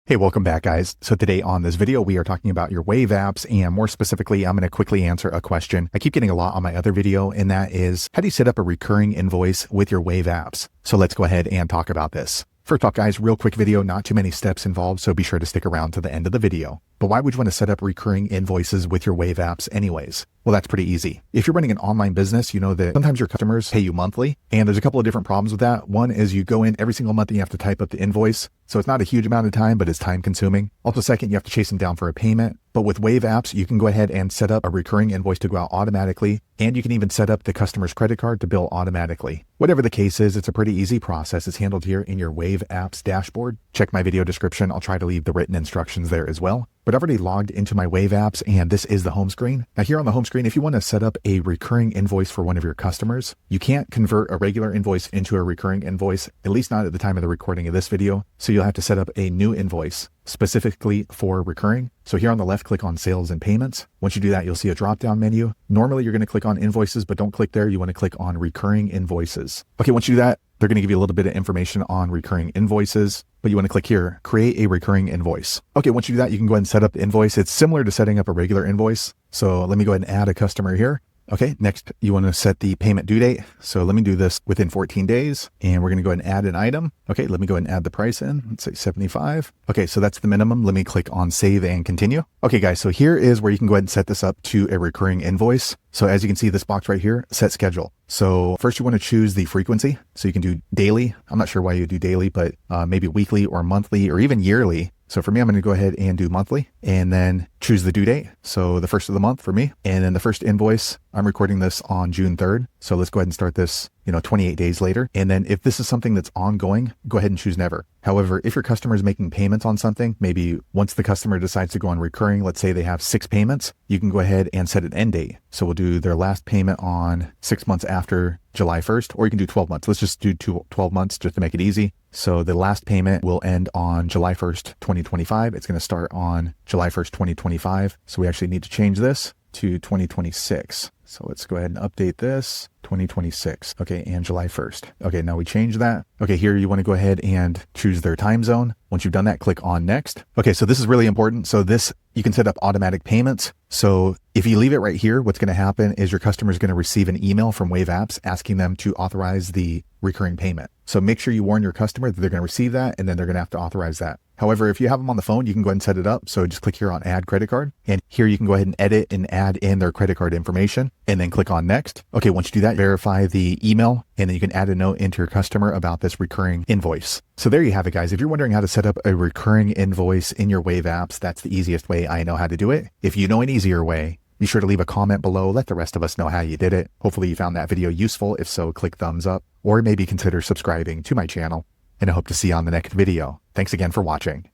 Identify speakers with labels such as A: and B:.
A: Hey, welcome back, guys. So today on this video, we are talking about your Wave apps, and more specifically, I'm going to quickly answer a question I keep getting a lot on my other video, and that is, how do you set up a recurring invoice with your Wave apps? So let's go ahead and talk about this. First off, guys, real quick video, not too many steps involved, so be sure to stick around to the end of the video. But why would you want to set up recurring invoices with your Wave apps anyways? Well, that's pretty easy. If you're running an online business, you know that sometimes your customers pay you monthly, and there's a couple of different problems with that. One is you go in every single month and you have to type up the invoice. So it's not a huge amount of time, but it's time consuming. Also, second, you have to chase them down for a payment. But with Wave apps, you can go ahead and set up a recurring invoice to go out automatically, and you can even set up the customer's credit card to bill automatically. Whatever the case is, it's a pretty easy process. It's handled here in your Wave apps dashboard. Check my video description. I'll try to leave the written instructions there as well. But I've already logged into my Wave apps, and this is the home screen. Now here on the home screen, if you want to set up a recurring invoice for one of your customers, you can't convert a regular invoice into a recurring invoice, at least not at the time of the recording of this video. So you'll have to set up a new invoice specifically for recurring. So here on the left, click on sales and payments. Once you do that, you'll see a drop-down menu. Normally you're going to click on invoices, but don't click there. You want to click on recurring invoices. Okay, once you do that, they're going to give you a little bit of information on recurring invoices, but you want to click here, create a recurring invoice. Okay, once you do that, you can go ahead and set up the invoice. It's similar to setting up a regular invoice. So let me go ahead and add a customer here. Okay, next you want to set the payment due date. So let me do this within 14 days, and we're going to go ahead and add an item. Okay, let me go ahead and add the price in. Let's say 75. Okay, so that's the minimum. Let me click on save and continue. Okay, guys, so here is where you can go ahead and set this up to a recurring invoice. So as you can see, this box right here, set schedule. So first you want to choose the frequency. So you can do daily. I'm not sure why you do daily, but maybe weekly or monthly or even yearly. So for me, I'm going to go ahead and do monthly and then choose the due date. So the first of the month for me. And then the first invoice, I'm recording this on June 3rd. So let's go ahead and start this, 28 days later. And then if this is something that's ongoing, go ahead and choose never. However, if your customer is making payments on something, maybe once the customer decides to go on recurring, let's say they have 6 payments, you can go ahead and set an end date. So we'll do their last payment on 6 months after July 1st, or you can do 12 months. Let's just do 12 months just to make it easy. So the last payment will end on July 1st, 2025. It's going to start on July 1st, 2025. So we actually need to change this to 2026. So let's go ahead and update this, 2026. Okay, and July 1st. Okay, now we change that. Okay, here you want to go ahead and choose their time zone. Once you've done that, click on next. Okay, so this is really important. So this, you can set up automatic payments. So if you leave it right here, what's going to happen is your customer is going to receive an email from Wave Apps asking them to authorize the recurring payment. So make sure you warn your customer that they're going to receive that, and then they're going to have to authorize that. However, if you have them on the phone, you can go ahead and set it up. So just click here on add credit card, and here you can go ahead and edit and add in their credit card information, and then click on next. Okay, once you do that, verify the email, and then you can add a note into your customer about this recurring invoice. So there you have it, guys. If you're wondering how to set up a recurring invoice in your Wave apps, that's the easiest way I know how to do it. If you know an easier way, be sure to leave a comment below. Let the rest of us know how you did it. Hopefully you found that video useful. If so, click thumbs up, or maybe consider subscribing to my channel, and I hope to see you on the next video. Thanks again for watching.